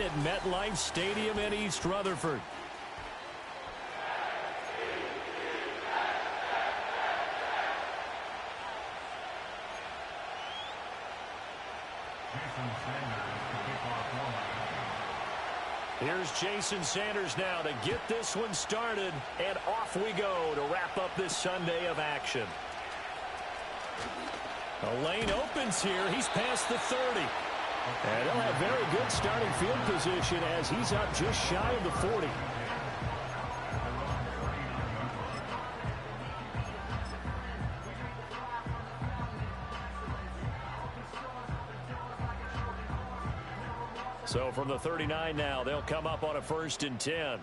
at MetLife Stadium in East Rutherford. Here's Jason Sanders now to get this one started, and off we go to wrap up this Sunday of action. The lane opens here. He's past the 30. And he'll have very good starting field position as he's up just shy of the 40. So from the 39 now, they'll come up on a 1st and 10.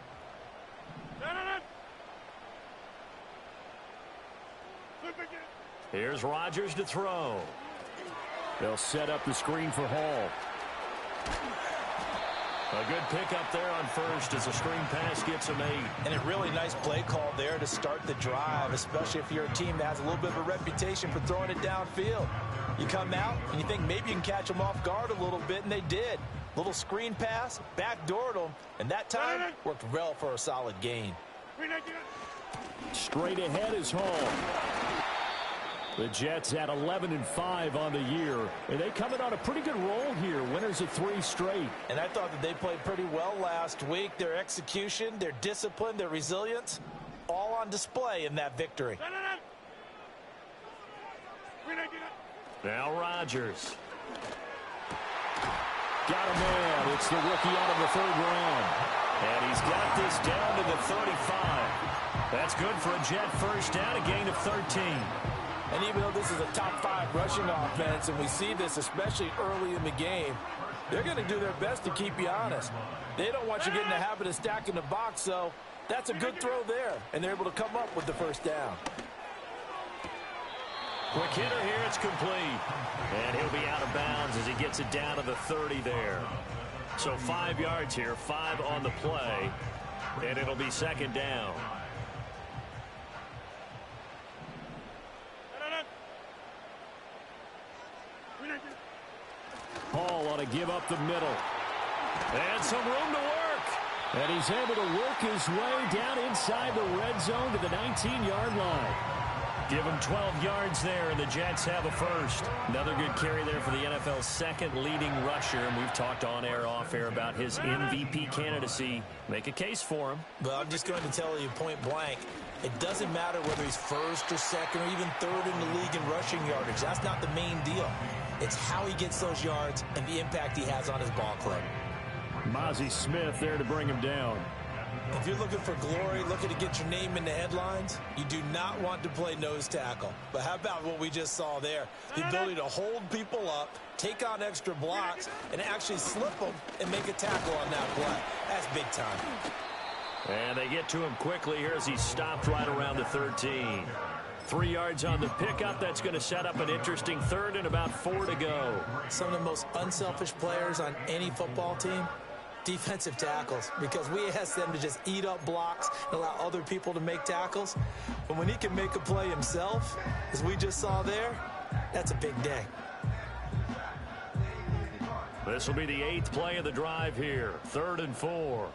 Here's Rodgers to throw. They'll set up the screen for Hall. A good pickup there on 1st as a screen pass gets him 8. And a really nice play call there to start the drive, especially if you're a team that has a little bit of a reputation for throwing it downfield. You come out and you think maybe you can catch them off guard a little bit, and they did. Little screen pass, backdoored them, and that time worked well for a solid gain. Straight ahead is Hall. The Jets at 11-5 on the year, and they come in on a pretty good roll here. Winners of 3 straight. And I thought that they played pretty well last week. Their execution, their discipline, their resilience, all on display in that victory. Now Rodgers. Got a man. It's the rookie out of the 3rd round. And he's got this down to the 35. That's good for a Jet first down, a gain of 13. And even though this is a top 5 rushing offense, and we see this especially early in the game, they're going to do their best to keep you honest. They don't want you getting the habit of stacking the box, so that's a good throw there, and they're able to come up with the 1st down. Quick hitter here, it's complete. And he'll be out of bounds as he gets it down to the 30 there. So 5 yards here, 5 on the play, and it'll be 2nd down. Hall ought to give up the middle. And some room to work. And he's able to work his way down inside the red zone to the 19-yard line. Give him 12 yards there, and the Jets have a 1st. Another good carry there for the NFL's 2nd leading rusher, and we've talked on air, off air about his MVP candidacy. Make a case for him. Well, I'm just going to tell you point blank, it doesn't matter whether he's 1st or 2nd or even 3rd in the league in rushing yardage. That's not the main deal. It's how he gets those yards and the impact he has on his ball club. Mozzie Smith there to bring him down. If you're looking for glory, looking to get your name in the headlines, you do not want to play nose tackle. But how about what we just saw there? The ability to hold people up, take on extra blocks, and actually slip them and make a tackle on that play. That's big time. And they get to him quickly here as he stopped right around the 13. 3 yards on the pickup. That's going to set up an interesting 3rd and about 4 to go. Some of the most unselfish players on any football team, defensive tackles, because we ask them to just eat up blocks and allow other people to make tackles. But when he can make a play himself, as we just saw there, that's a big day. This will be the 8th play of the drive here. 3rd and 4.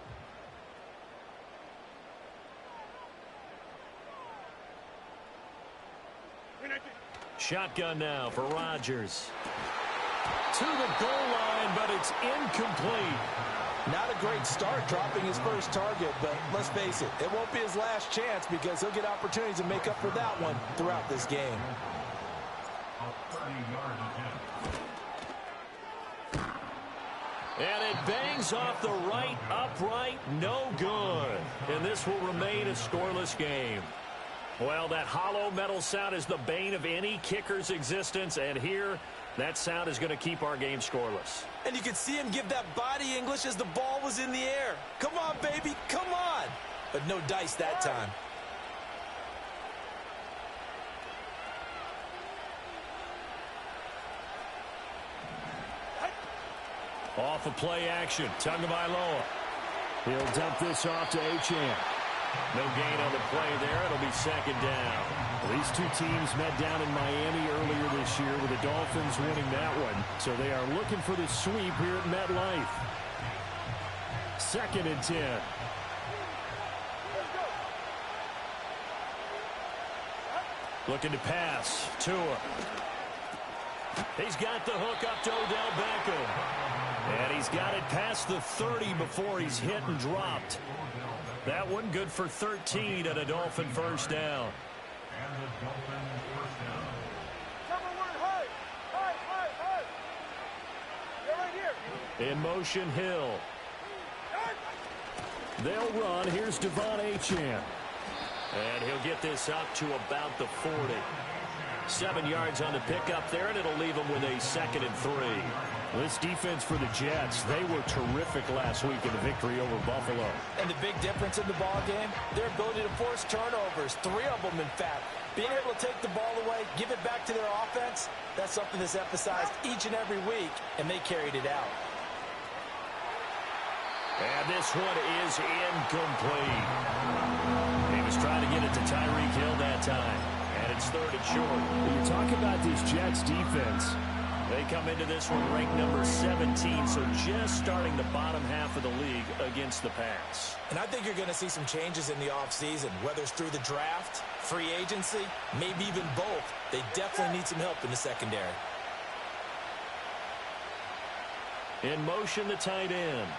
Shotgun now for Rodgers. To the goal line, but it's incomplete. Not a great start dropping his 1st target, but let's face it, it won't be his last chance because he'll get opportunities to make up for that one throughout this game. And it bangs off the right upright, no good. And this will remain a scoreless game. Well, that hollow metal sound is the bane of any kicker's existence, and here, that sound is going to keep our game scoreless. And you could see him give that body English as the ball was in the air. Come on, baby, come on. But no dice that time. Off of play action, Tagovailoa. He'll dump this off to Achane. No gain on the play there. It'll be 2nd down. These 2 teams met down in Miami earlier this year with the Dolphins winning that one. So they are looking for the sweep here at MetLife. 2nd and 10. Looking to pass. Tua. He's got the hook up to Odell Beckham. And he's got it past the 30 before he's hit and dropped. That one good for 13 and a Dolphin first down. In motion, Hill. They'll run. Here's Devon Achane. And he'll get this up to about the 40. 7 yards on the pickup there, and it'll leave him with a 2nd and 3. This defense for the Jets, they were terrific last week in the victory over Buffalo. And the big difference in the ball game, their ability to force turnovers, 3 of them in fact. Being able to take the ball away, give it back to their offense, that's something that's emphasized each and every week, and they carried it out. And this one is incomplete. He was trying to get it to Tyreek Hill that time. And it's 3rd and short. When you talk about this Jets defense, they come into this one ranked number 17, so just starting the bottom half of the league against the pass. And I think you're going to see some changes in the offseason, whether it's through the draft, free agency, maybe even both. They definitely need some help in the secondary. In motion, the tight end.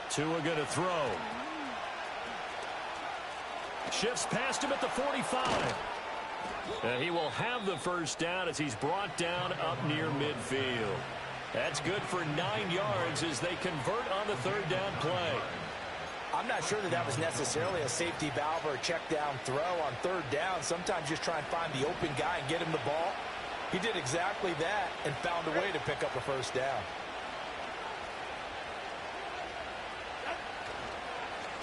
Tua going to throw. Shifts past him at the 45. And he will have the first down as he's brought down up near midfield. That's good for 9 yards as they convert on the 3rd down play. I'm not sure that was necessarily a safety valve or a check down throw on 3rd down. Sometimes just try and find the open guy and get him the ball. He did exactly that and found a way to pick up a first down.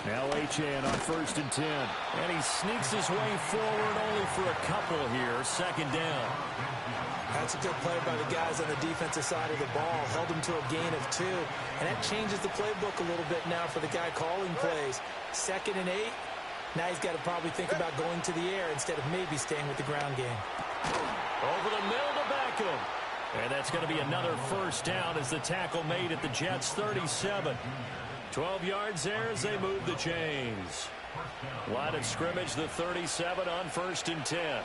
Now Achane on 1st and 10. And he sneaks his way forward only for a couple here. 2nd down. That's a good play by the guys on the defensive side of the ball. Held him to a gain of 2. And that changes the playbook a little bit now for the guy calling plays. 2nd and 8. Now he's got to probably think about going to the air instead of maybe staying with the ground game. Over the middle to Beckham. And that's going to be another first down as the tackle made at the Jets' 37. 12 yards there as they move the chains. Line of scrimmage, the 37 on 1st and 10.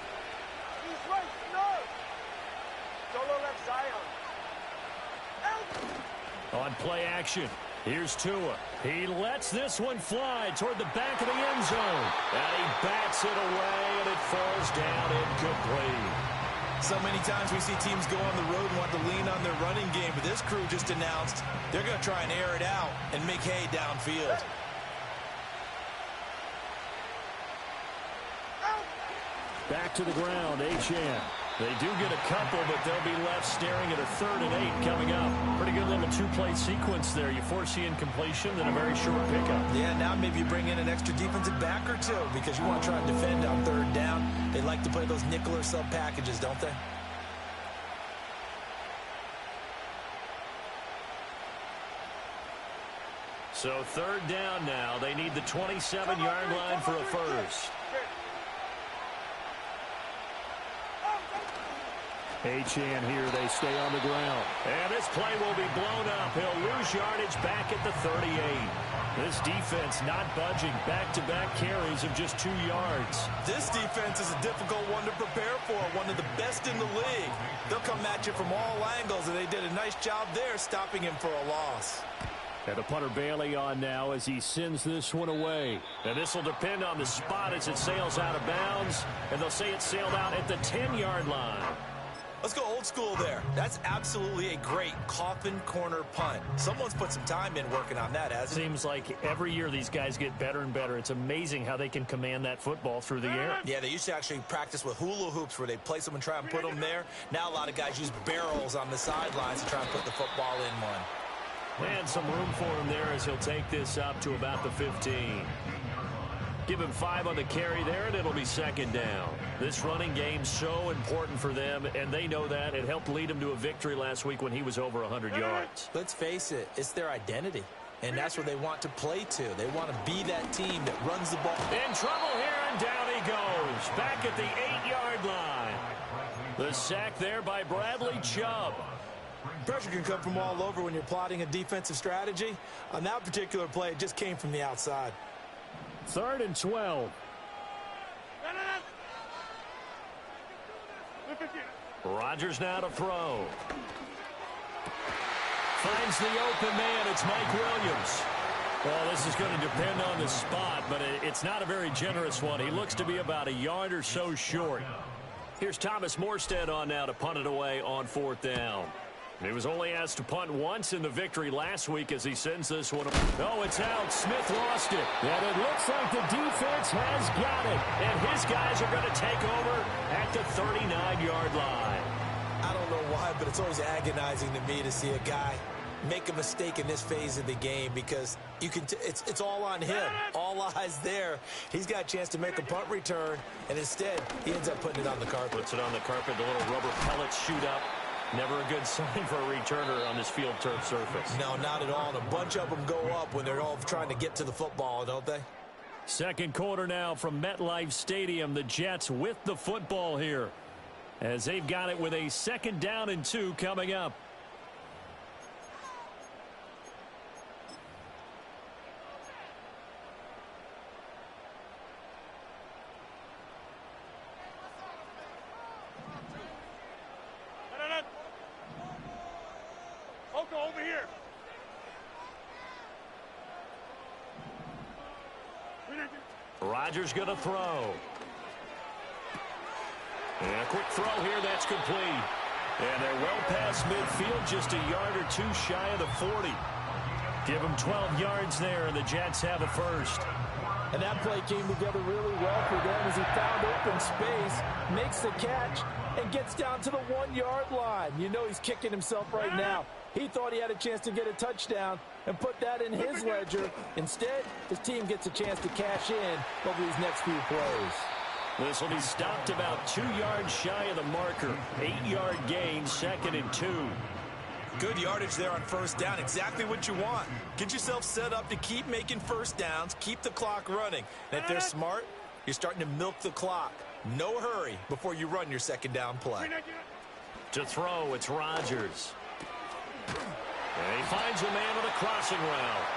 On play action, here's Tua. He lets this one fly toward the back of the end zone. And he bats it away, and it falls down incomplete. So many times we see teams go on the road and want to lean on their running game, but this crew just announced they're going to try and air it out and make hay downfield. Back to the ground, Achane. They do get a couple, but they'll be left staring at a 3rd and 8 coming up. Pretty good little 2-play sequence there. You force the incompletion, then a very short pickup. Yeah, now maybe you bring in an extra defensive back or 2 because you want to try and defend on 3rd down. They like to play those nickel or sub packages, don't they? So 3rd down now. They need the 27-yard line for a first. Achane here, they stay on the ground. And this play will be blown up. He'll lose yardage back at the 38. This defense not budging. Back-to-back carries of just 2 yards. This defense is a difficult one to prepare for. One of the best in the league. They'll come at you from all angles, and they did a nice job there stopping him for a loss. And the punter Bailey on now as he sends this one away. And this will depend on the spot as it sails out of bounds. And they'll say it sailed out at the 10-yard line. Let's go old school there. That's absolutely a great coffin corner punt. Someone's put some time in working on that, hasn't it? Seems like every year these guys get better and better. It's amazing how they can command that football through the air. Yeah, they used to actually practice with hula hoops where they place them and try and put them there. Now a lot of guys use barrels on the sidelines to try and put the football in one. And some room for him there as he'll take this up to about the 15. Give him 5 on the carry there, and it'll be 2nd down. This running game's so important for them, and they know that. It helped lead him to a victory last week when he was over 100 yards. Let's face it, it's their identity, and that's what they want to play to. They want to be that team that runs the ball. In trouble here, and down he goes. Back at the 8-yard line. The sack there by Bradley Chubb. Pressure can come from all over when you're plotting a defensive strategy. On that particular play, it just came from the outside. 3rd and 12. Rodgers now to throw. Finds the open man. It's Mike Williams. Well, this is going to depend on the spot, but it's not a very generous one. He looks to be about a yard or so short. Here's Thomas Morstead on now to punt it away on 4th down. He was only asked to punt once in the victory last week as he sends this one. Oh, it's out. Smith lost it. And it looks like the defense has got it. And his guys are going to take over at the 39-yard line. I don't know why, but it's always agonizing to me to see a guy make a mistake in this phase of the game because you can it's all on him. All eyes there. He's got a chance to make a punt return, and instead he ends up putting it on the carpet. Puts it on the carpet. The little rubber pellets shoot up. Never a good sign for a returner on this field turf surface. No, not at all. And a bunch of them go up when they're all trying to get to the football, don't they? Second quarter now from MetLife Stadium. The Jets with the football here as they've got it with a 2nd down and 2 coming up. Over here. Rodgers going to throw. And a quick throw here. That's complete. And they're well past midfield, just a yard or two shy of the 40. Give them 12 yards there, and the Jets have a first. And that play came together really well for them as he found open space, makes the catch, and gets down to the 1-yard line. You know he's kicking himself right now. He thought he had a chance to get a touchdown and put that in his ledger. Instead, his team gets a chance to cash in over these next few plays. This will be stopped about 2 yards shy of the marker. 8-yard gain, 2nd and 2. Good yardage there on 1st down. Exactly what you want. Get yourself set up to keep making 1st downs, keep the clock running. And if they're smart, you're starting to milk the clock. No hurry before you run your 2nd down play. To throw, it's Rodgers. And he finds a man on the crossing route.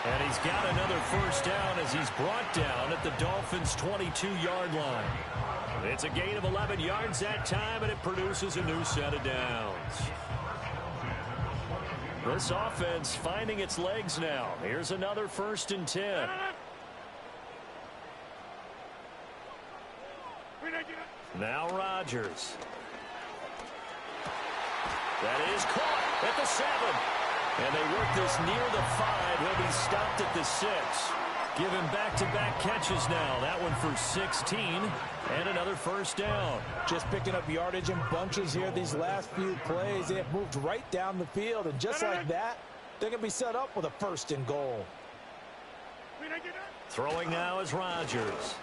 And he's got another 1st down as he's brought down at the Dolphins' 22-yard line. It's a gain of 11 yards that time, and it produces a new set of downs. This offense finding its legs now. Here's another 1st and 10. Now Rodgers. That is caught at the 7. And they work this near the 5. He'll be stopped at the 6. Give him back-to-back catches now. That one for 16. And another 1st down. Just picking up yardage in bunches here these last few plays. They have moved right down the field. And just like that, they're going to be set up with a 1st and goal. Throwing now is Rodgers.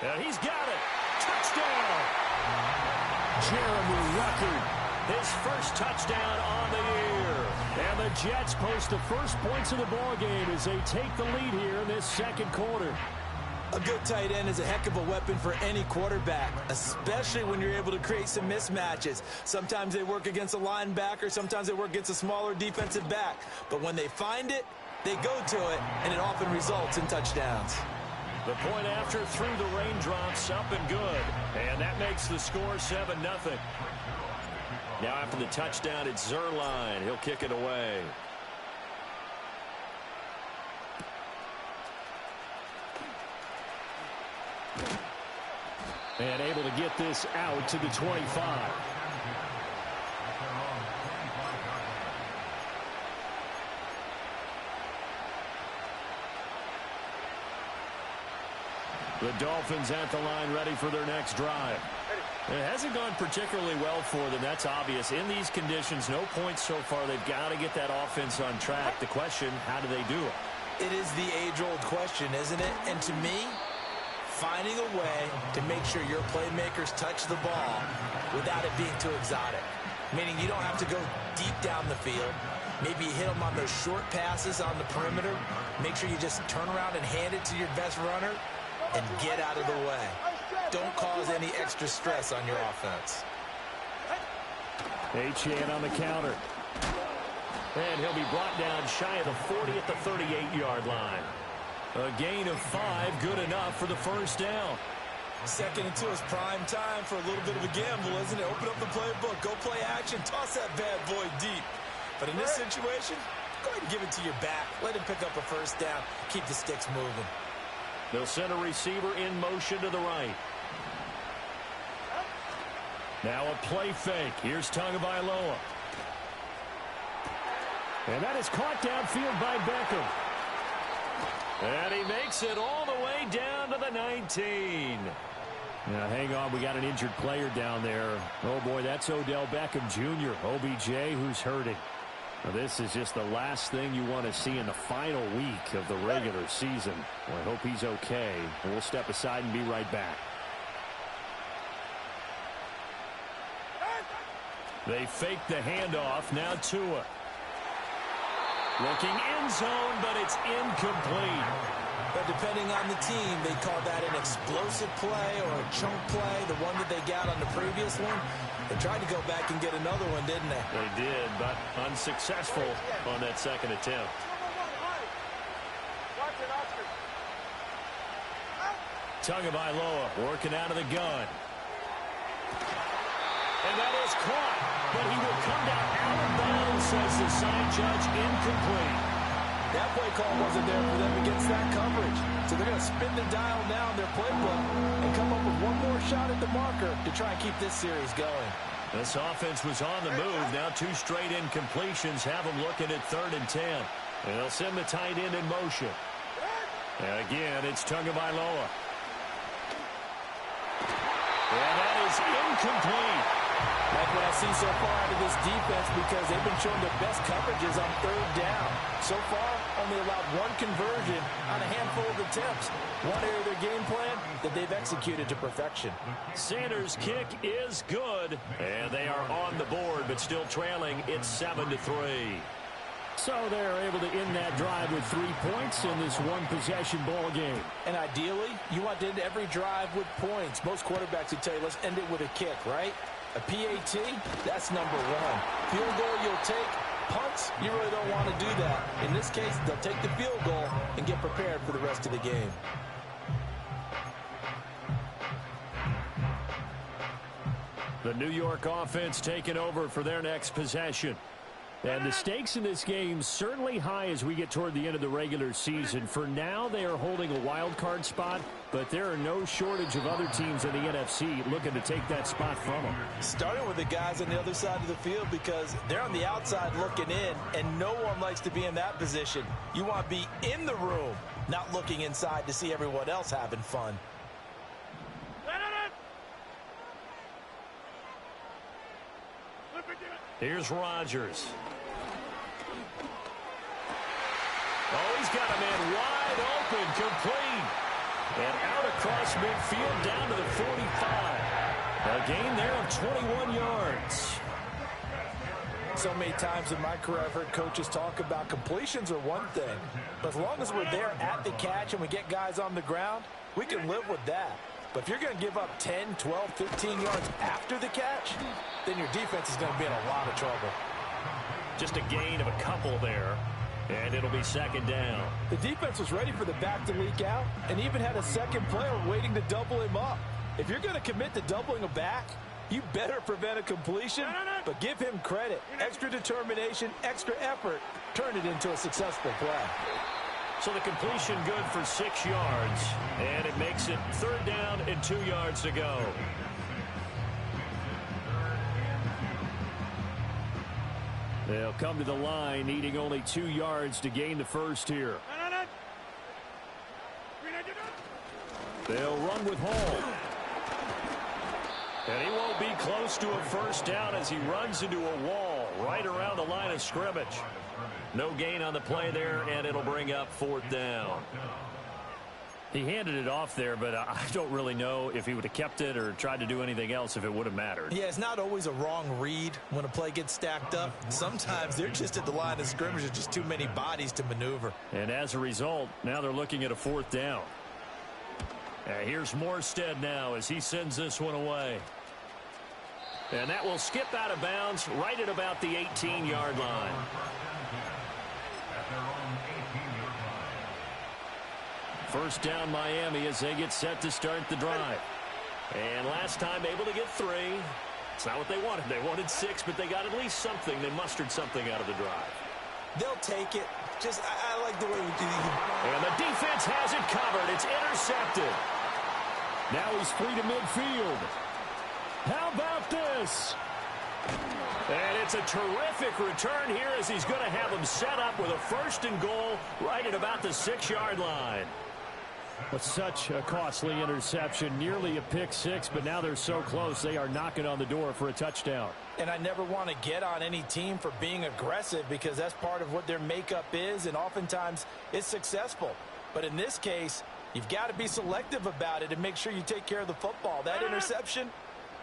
And he's got it. Touchdown. Jeremy Ruckert. His first touchdown on the year. And the Jets post the first points of the ballgame as they take the lead here in this 2nd quarter. A good tight end is a heck of a weapon for any quarterback, especially when you're able to create some mismatches. Sometimes they work against a linebacker, sometimes they work against a smaller defensive back. But when they find it, they go to it, and it often results in touchdowns. The point after through the raindrops, up and good. And that makes the score 7-0. Now after the touchdown, it's Zerline. He'll kick it away. And able to get this out to the 25. The Dolphins at the line ready for their next drive. It hasn't gone particularly well for them. That's obvious. In these conditions, no points so far. They've got to get that offense on track. The question, how do they do it? It is the age-old question, isn't it? And to me, finding a way to make sure your playmakers touch the ball without it being too exotic. Meaning you don't have to go deep down the field. Maybe you hit them on those short passes on the perimeter. Make sure you just turn around and hand it to your best runner and get out of the way. Don't cause any extra stress on your offense. Achane on the counter. And he'll be brought down shy of the 40 at the 38-yard line. A gain of 5, good enough for the first down. 2nd and 2 is prime time for a little bit of a gamble, isn't it? Open up the playbook, go play action, toss that bad boy deep. But in this situation, go ahead and give it to your back. Let him pick up a first down. Keep the sticks moving. They'll send a receiver in motion to the right. Now a play fake. Here's Tagovailoa. And that is caught downfield by Beckham. And he makes it all the way down to the 19. Now, hang on. We got an injured player down there. Oh, boy, that's Odell Beckham Jr., OBJ, who's hurting. Now, this is just the last thing you want to see in the final week of the regular season. Well, I hope he's okay. And we'll step aside and be right back. They fake the handoff. Now Tua. Looking end zone, but it's incomplete. But depending on the team, they call that an explosive play or a chunk play, the one that they got on the previous one. They tried to go back and get another one, didn't they? They did, but unsuccessful on that second attempt. Tagovailoa working out of the gun. And that is caught, but he will come down out of bounds, says the sign judge, incomplete. That play call wasn't there for them against that coverage. So they're going to spin the dial now in their playbook and come up with one more shot at the marker to try and keep this series going. This offense was on the move. Now 2 straight incompletions have them looking at 3rd and 10. And they'll send the tight end in motion. And again, it's Tagovailoa. And that is incomplete. Like what I see so far out of this defense, because they've been showing their best coverages on 3rd down. So far, only allowed 1 conversion on a handful of attempts. One area of their game plan that they've executed to perfection. Sanders' kick is good, and they are on the board, but still trailing. It's 7-3. So they're able to end that drive with 3 points in this one-possession ball game. And ideally, you want to end every drive with points. Most quarterbacks would tell you, let's end it with a kick, right? A PAT, that's number 1. Field goal you'll take. Punts, you really don't want to do that. In this case, they'll take the field goal and get prepared for the rest of the game. The New York offense taking over for their next possession. And the stakes in this game certainly high as we get toward the end of the regular season. For now, they are holding a wild card spot, but there are no shortage of other teams in the NFC looking to take that spot from them. Starting with the guys on the other side of the field, because they're on the outside looking in, and no one likes to be in that position. You want to be in the room, not looking inside to see everyone else having fun. Here's Rodgers. Oh, he's got a man wide open, complete. And out across midfield down to the 45. A gain there of 21 yards. So many times in my career I've heard coaches talk about completions are one thing. But as long as we're there at the catch and we get guys on the ground, we can live with that. But if you're going to give up 10, 12, 15 yards after the catch, then your defense is going to be in a lot of trouble. Just a gain of a couple there, and it'll be 2nd down. The defense was ready for the back to leak out and even had a second player waiting to double him up. If you're going to commit to doubling a back, you better prevent a completion, but give him credit. Extra determination, extra effort, turn it into a successful play. So the completion good for 6 yards, and it makes it 3rd down and 2 yards to go. They'll come to the line, needing only 2 yards to gain the first here. They'll run with Hall. And he won't be close to a first down as he runs into a wall right around the line of scrimmage. No gain on the play there, and it'll bring up 4th down. He handed it off there, but I don't really know if he would have kept it or tried to do anything else if it would have mattered. Yeah, it's not always a wrong read when a play gets stacked up. Sometimes they're just at the line of scrimmage. There's just too many bodies to maneuver. And as a result, now they're looking at a 4th down. Here's Morstead now as he sends this one away. And that will skip out of bounds right at about the 18-yard line. First down Miami as they get set to start the drive. And last time able to get 3. It's not what they wanted. They wanted 6, but they got at least something. They mustered something out of the drive. They'll take it. I like the way we do it. And the defense has it covered. It's intercepted. Now he's free to midfield. How about this? And it's a terrific return here as he's going to have him set up with a 1st and goal right at about the 6-yard line. Well, such a costly interception, nearly a pick 6, but now they're so close they are knocking on the door for a touchdown. And I never want to get on any team for being aggressive because that's part of what their makeup is, and oftentimes it's successful. But in this case, you've got to be selective about it and make sure you take care of the football. That interception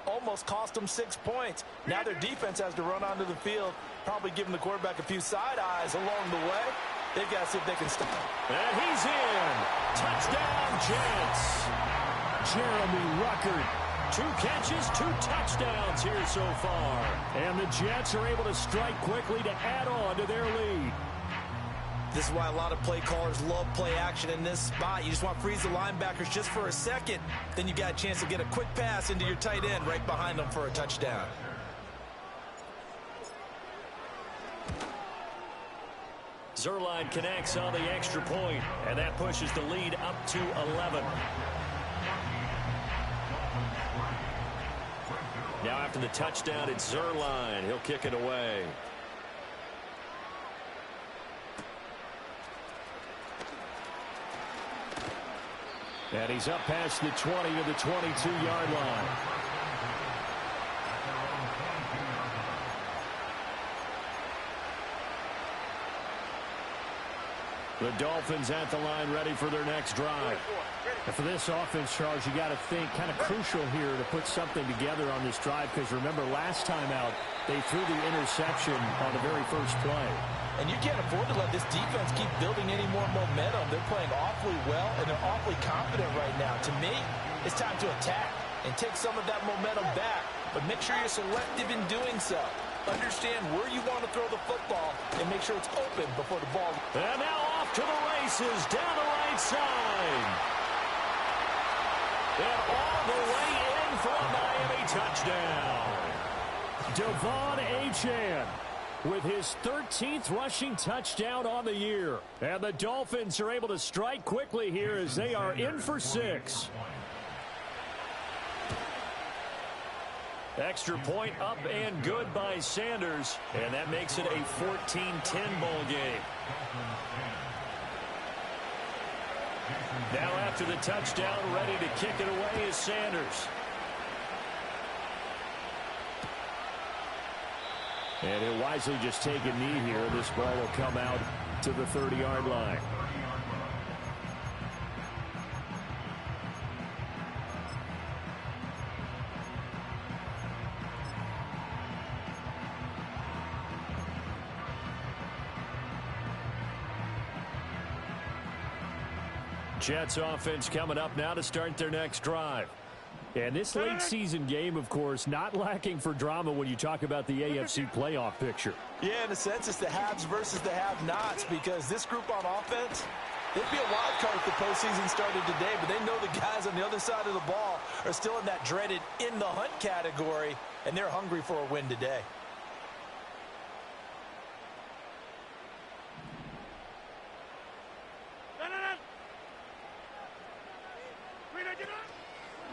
almost cost them 6 points. Now their defense has to run onto the field, probably giving the quarterback a few side eyes along the way. They've got to see if they can stop. And he's in. Touchdown, Jets. Jeremy Ruckert. 2 catches, 2 touchdowns here so far. And the Jets are able to strike quickly to add on to their lead. This is why a lot of play callers love play action in this spot. You just want to freeze the linebackers just for a second. Then you got a chance to get a quick pass into your tight end right behind them for a touchdown. Zuerlein connects on the extra point, and that pushes the lead up to 11. Now after the touchdown, it's Zuerlein. He'll kick it away. And he's up past the 20 to the 22-yard line. The Dolphins at the line ready for their next drive. And for this offense, Charles, you got to think kind of crucial here to put something together on this drive because remember last time out they threw the interception on the very first play. And you can't afford to let this defense keep building any more momentum. They're playing awfully well, and they're awfully confident right now. To me, it's time to attack and take some of that momentum back. But make sure you're selective in doing so. Understand where you want to throw the football and make sure it's open before the ball. And now off to the races down the right side. And all the way in for a Miami touchdown. Devon Achane with his 13th rushing touchdown on the year. And the Dolphins are able to strike quickly here as they are in for 6. Extra point up and good by Sanders. And that makes it a 14-10 ball game. Now after the touchdown, ready to kick it away is Sanders. And he'll wisely just take a knee here. This ball will come out to the 30-yard line. Jets offense coming up now to start their next drive. And this late season game, of course, not lacking for drama when you talk about the AFC playoff picture. Yeah, in a sense, it's the haves versus the have-nots because this group on offense, it'd be a wild card if the postseason started today, but they know the guys on the other side of the ball are still in that dreaded in the hunt category, and they're hungry for a win today.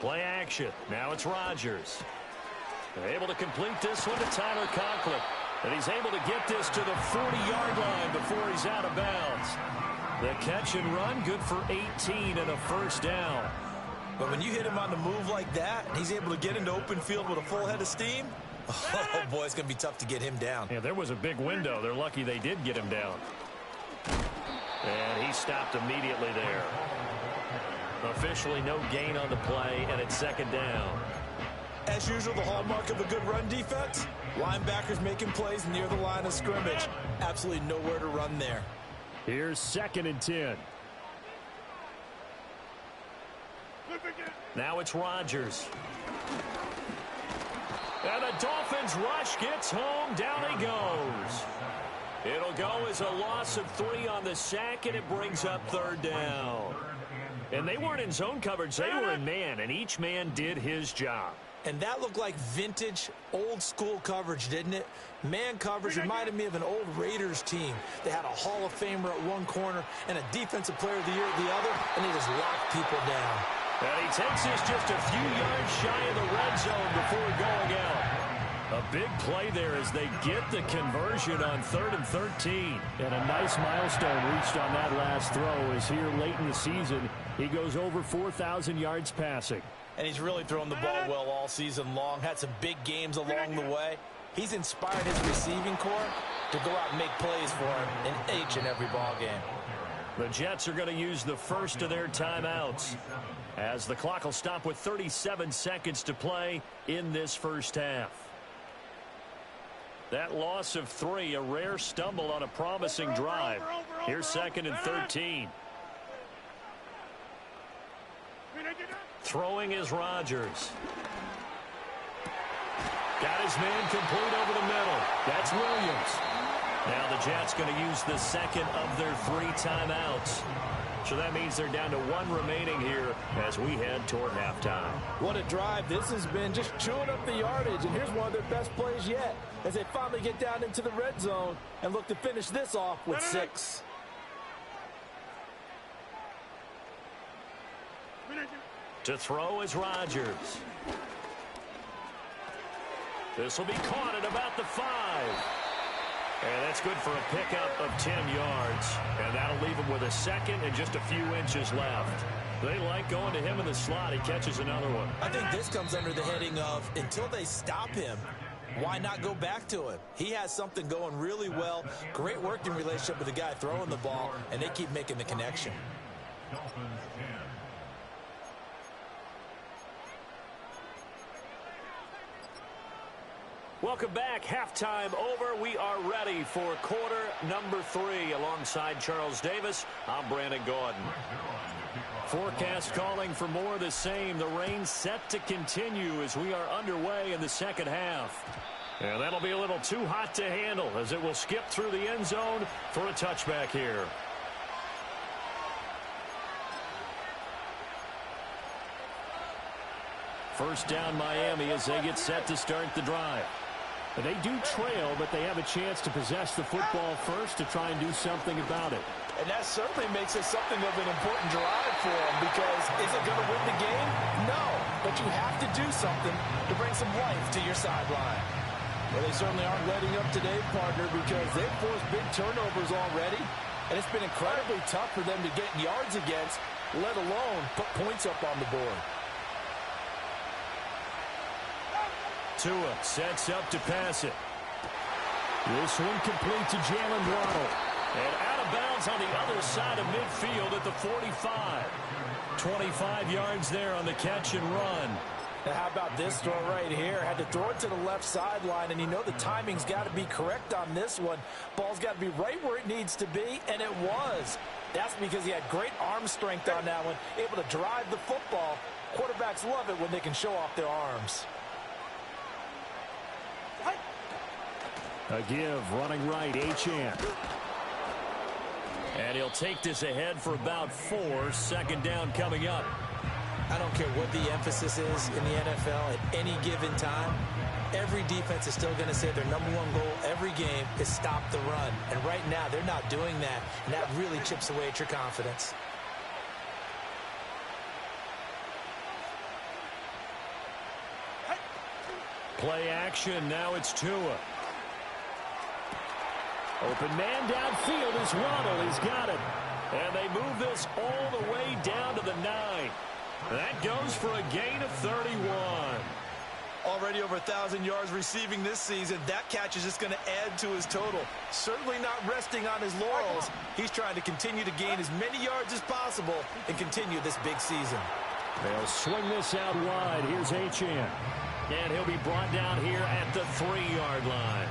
Play action. Now it's Rodgers. They're able to complete this one to Tyler Conklin. And he's able to get this to the 40-yard line before he's out of bounds. The catch and run, good for 18 and a first down. But when you hit him on the move like that, and he's able to get into open field with a full head of steam, oh boy, it's going to be tough to get him down. Yeah, there was a big window. They're lucky they did get him down. And he stopped immediately there. Officially no gain on the play, and it's second down. As usual, the hallmark of a good run defense, linebackers making plays near the line of scrimmage. Absolutely nowhere to run there. Here's 2nd and 10. Now it's Rodgers. And the Dolphins rush gets home. Down he goes. It'll go as a loss of 3 on the sack, and it brings up 3rd down. And they weren't in zone coverage. They were in man, and each man did his job. And that looked like vintage, old-school coverage, didn't it? Man coverage reminded me of an old Raiders team. They had a Hall of Famer at one corner and a Defensive Player of the Year at the other, and they just locked people down. And he takes this just a few yards shy of the red zone before going out. A big play there as they get the conversion on 3rd and 13. And a nice milestone reached on that last throw as here late in the season, he goes over 4,000 yards passing. And he's really thrown the ball well all season long. Had some big games along the way. He's inspired his receiving corps to go out and make plays for him in each and every ball game. The Jets are going to use the first of their timeouts as the clock will stop with 37 seconds to play in this first half. That loss of 3, a rare stumble on a promising drive. Here's 2nd and 13. Throwing is Rodgers. Got his man complete over the middle. That's Williams. Now the Jets going to use the second of their 3 timeouts. So that means they're down to 1 remaining here as we head toward halftime. What a drive this has been, just chewing up the yardage. And here's one of their best plays yet as they finally get down into the red zone and look to finish this off with 6. To throw is Rodgers. This will be caught at about the 5. And that's good for a pickup of 10 yards. And that'll leave him with a second and just a few inches left. They like going to him in the slot. He catches another one. I think this comes under the heading of until they stop him, why not go back to him? He has something going really well. Great working relationship with the guy throwing the ball, and they keep making the connection. Welcome back. Halftime over. We are ready for quarter number 3. Alongside Charles Davis, I'm Brandon Gordon. Forecast calling for more of the same. The rain set to continue as we are underway in the second half. And that'll be a little too hot to handle as it will skip through the end zone for a touchback here. First down Miami as they get set to start the drive. They do trail, but they have a chance to possess the football first to try and do something about it. And that certainly makes it something of an important drive for them because is it going to win the game? No, but you have to do something to bring some life to your sideline. Well, they certainly aren't letting up today, partner, because they've forced big turnovers already, and it's been incredibly tough for them to get yards against, let alone put points up on the board. Tua sets up to pass it. This one complete to Jalen Waddle. And out of bounds on the other side of midfield at the 45. 25 yards there on the catch and run. Now how about this throw right here? Had to throw it to the left sideline, and you know the timing's got to be correct on this one. Ball's got to be right where it needs to be, and it was. That's because he had great arm strength on that one, able to drive the football. Quarterbacks love it when they can show off their arms. A give, running right, Achane. And he'll take this ahead for about 4. Second down coming up. I don't care what the emphasis is in the NFL at any given time. Every defense is still going to say their #1 goal every game is stop the run. And right now, they're not doing that. And that really chips away at your confidence. Play action. Now it's Tua. Open man downfield is Waddle. He's got it. And they move this all the way down to the 9. That goes for a gain of 31. Already over 1,000 yards receiving this season. That catch is just going to add to his total. Certainly not resting on his laurels. He's trying to continue to gain as many yards as possible and continue this big season. They'll swing this out wide. Here's Achane. And he'll be brought down here at the 3-yard line.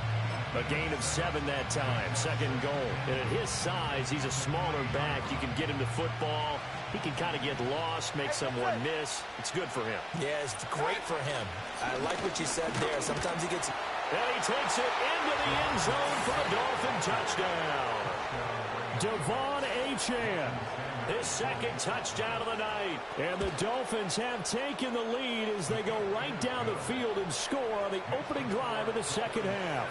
A gain of 7 that time. Second goal. And at his size, he's a smaller back. You can get him to football he can kind of get lost, make someone miss. It's good for him. Yeah, it's great for him. I like what you said there. Sometimes he gets... And he takes it into the end zone for the Dolphin touchdown. Devon Achane, his second touchdown of the night. And the Dolphins have taken the lead as they go right down the field and score on the opening drive of the second half.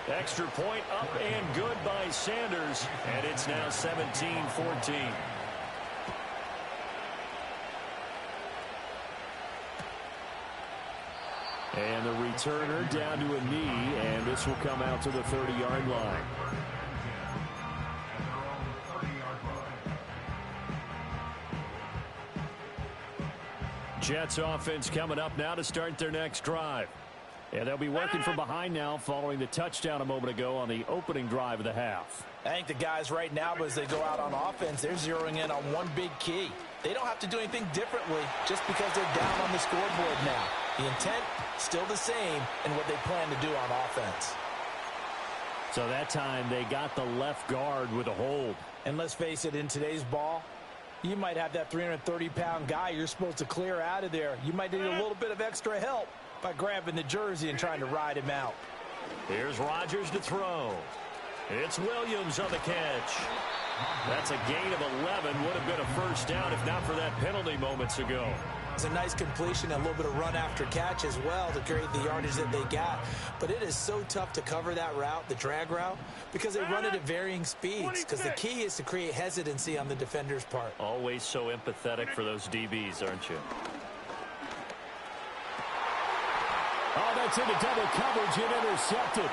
Extra point up and good by Sanders, and it's now 17-14. And the returner down to a knee, and this will come out to the 30-yard line. Jets offense coming up now to start their next drive. And they'll be working from behind now following the touchdown a moment ago on the opening drive of the half. I think the guys right now, as they go out on offense, they're zeroing in on one big key. They don't have to do anything differently just because they're down on the scoreboard now. The intent, still the same in what they plan to do on offense. So that time they got the left guard with a hold. And let's face it, in today's ball, you might have that 330-pound guy you're supposed to clear out of there. You might need a little bit of extra help by grabbing the jersey and trying to ride him out. Here's Rodgers to throw. It's Williams on the catch. That's a gain of 11. Would have been a first down if not for that penalty moments ago. It's a nice completion, a little bit of run after catch as well to create the yardage that they got. But it is so tough to cover that route, the drag route, because they run it at varying speeds. Because the key is to create hesitancy on the defender's part. Always so empathetic for those DBs, aren't you? Oh, that's into double coverage and intercepted.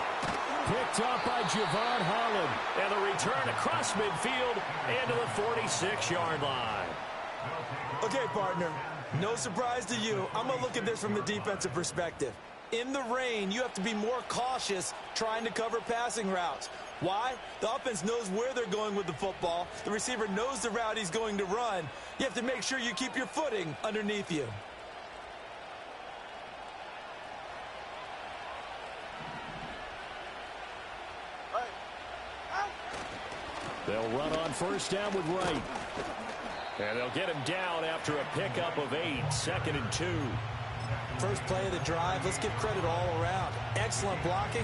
Picked up by Javon Holland. And the return across midfield into the 46-yard line. Okay, partner. No surprise to you. I'm going to look at this from the defensive perspective. In the rain, you have to be more cautious trying to cover passing routes. Why? The offense knows where they're going with the football. The receiver knows the route he's going to run. You have to make sure you keep your footing underneath you. They'll run on first down with Wright. And they'll get him down after a pickup of 8, 2nd and 2. First play of the drive, let's give credit all around. Excellent blocking,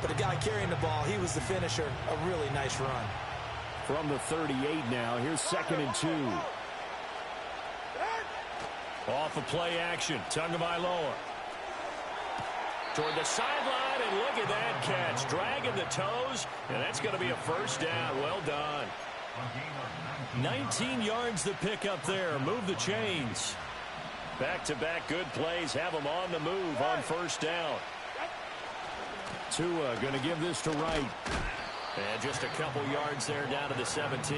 but the guy carrying the ball, he was the finisher. A really nice run. From the 38 now, here's 2nd and 2. Off of play action, Tagovailoa. Toward the sideline, and look at that catch. Dragging the toes, and that's going to be a first down. Well done. 19 yards the pick up there. Move the chains. Back-to-back good plays have them on the move on first down. Tua going to give this to Wright. And just a couple yards there down to the 17.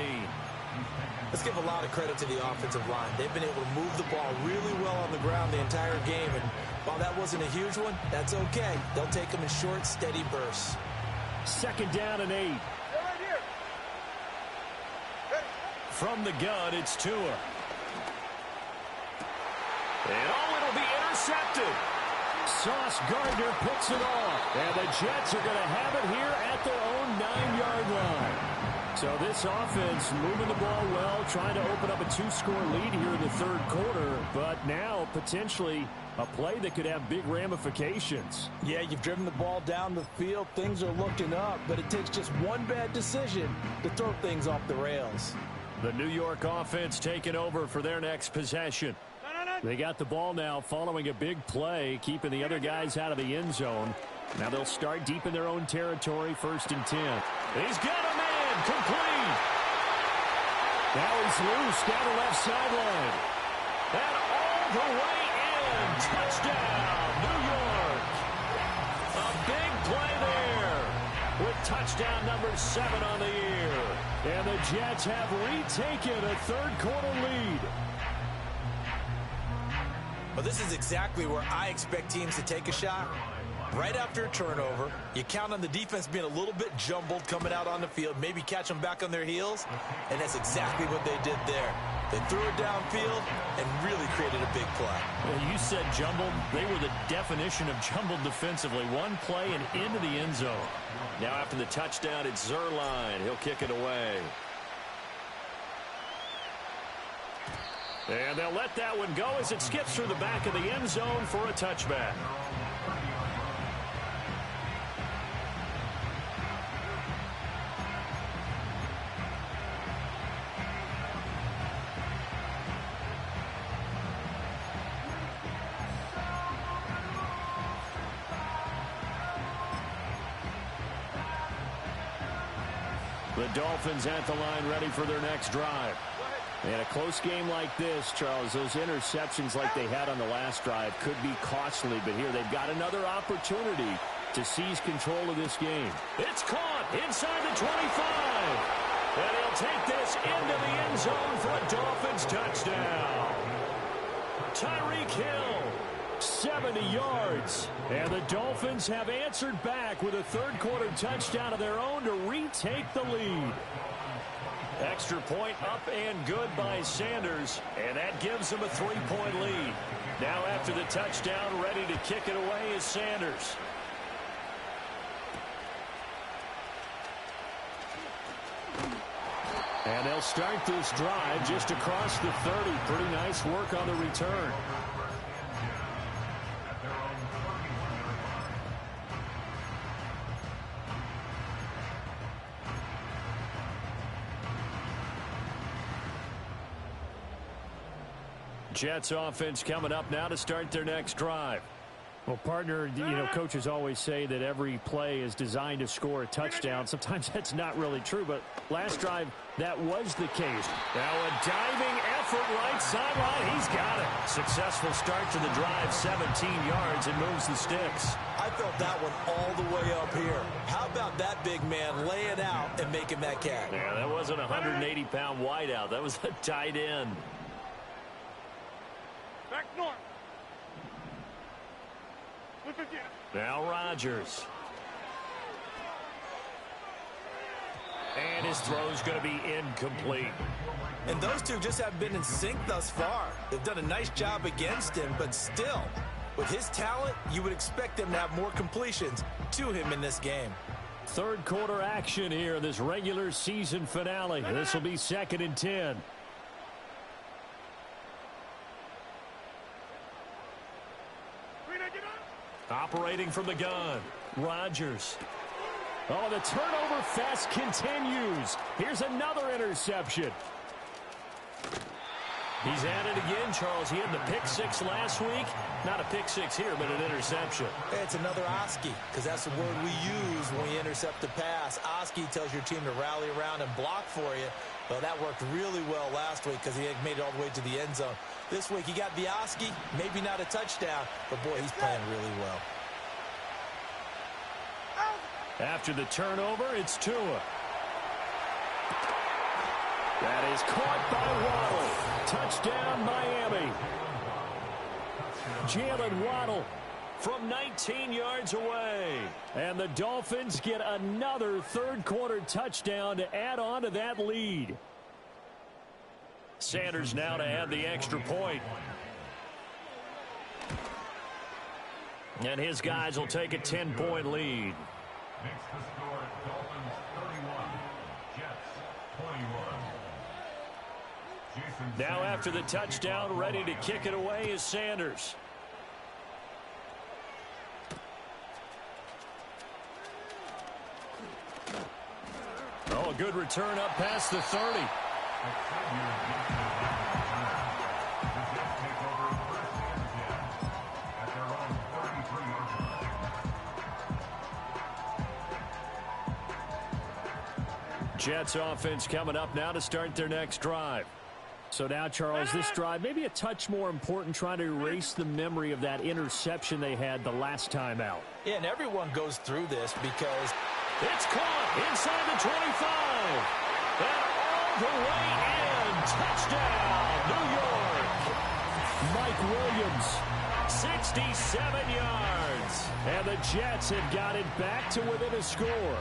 Let's give a lot of credit to the offensive line. They've been able to move the ball really well on the ground the entire game. And while that wasn't a huge one, that's okay. They'll take them in short, steady bursts. 2nd down and 8. From the gun, it's Tua. And it'll be intercepted. Sauce Gardner picks it off. And the Jets are going to have it here at their own 9-yard line. So this offense moving the ball well, trying to open up a 2-score lead here in the third quarter. But now potentially a play that could have big ramifications. Yeah, you've driven the ball down the field. Things are looking up, but it takes just one bad decision to throw things off the rails. The New York offense taking over for their next possession. They got the ball now following a big play, keeping the other guys out of the end zone. Now they'll start deep in their own territory, 1st and 10. He's got a man, complete. Now he's loose down the left sideline. And all the way in, touchdown, New York. A big play there with touchdown number 7 on the year. And the Jets have retaken a third-quarter lead. Well, this is exactly where I expect teams to take a shot. Right after a turnover, you count on the defense being a little bit jumbled coming out on the field, maybe catch them back on their heels, and that's exactly what they did there. They threw it downfield and really created a big play. Well, you said jumbled. They were the definition of jumbled defensively. One play and into the end zone. Now after the touchdown, it's Zerline. He'll kick it away. And they'll let that one go as it skips through the back of the end zone for a touchback. The Dolphins at the line ready for their next drive. And a close game like this, Charles, those interceptions like they had on the last drive could be costly. But here they've got another opportunity to seize control of this game. It's caught inside the 25. And he'll take this into the end zone for a Dolphins touchdown. Tyreek Hill, 70 yards. And the Dolphins have answered back with a third-quarter touchdown of their own to retake the lead. Extra point up and good by Sanders, and that gives them a 3-point lead. Now after the touchdown, ready to kick it away is Sanders. And they'll start this drive just across the 30. Pretty nice work on the return. Jets offense coming up now to start their next drive. Well, partner, coaches always say that every play is designed to score a touchdown. Sometimes that's not really true, but last drive, that was the case. Now a diving effort right sideline. He's got it. Successful start to the drive, 17 yards, and moves the sticks. I felt that one all the way up here. How about that big man laying out and making that catch? Yeah, that wasn't a 180-pound wideout. That was a tight end. Back north. Now Rodgers. And his throw's going to be incomplete. And those two just haven't been in sync thus far. They've done a nice job against him, but still, with his talent, you would expect them to have more completions to him in this game. Third quarter action here in this regular season finale. This will be 2nd and 10. Operating from the gun, Rodgers. Oh, the turnover fest continues. Here's another interception. He's at it again, Charles. He had the pick six last week. Not a pick six here, but an interception. It's another Oski, because that's the word we use when we intercept the pass. Oski tells your team to rally around and block for you. Well, that worked really well last week because he had made it all the way to the end zone. This week, he got the Oski, maybe not a touchdown, but boy, he's playing really well. After the turnover, it's Tua. That is caught by Waddle. Touchdown, Miami. Jalen Waddle from 19 yards away. And the Dolphins get another third-quarter touchdown to add on to that lead. Sanders now to add the extra point. And his guys will take a 10-point lead. Makes the score Dolphins 31, Jets 21. Now after the touchdown, ready to kick it away is Sanders. Oh, a good return up past the 30. Jets offense coming up now to start their next drive. So now, Charles, this drive maybe a touch more important, trying to erase the memory of that interception they had the last time out. Yeah, and everyone goes through this because it's caught inside the 25. And all the way in. Touchdown, New York. Mike Williams, 67 yards. And the Jets have got it back to within a score.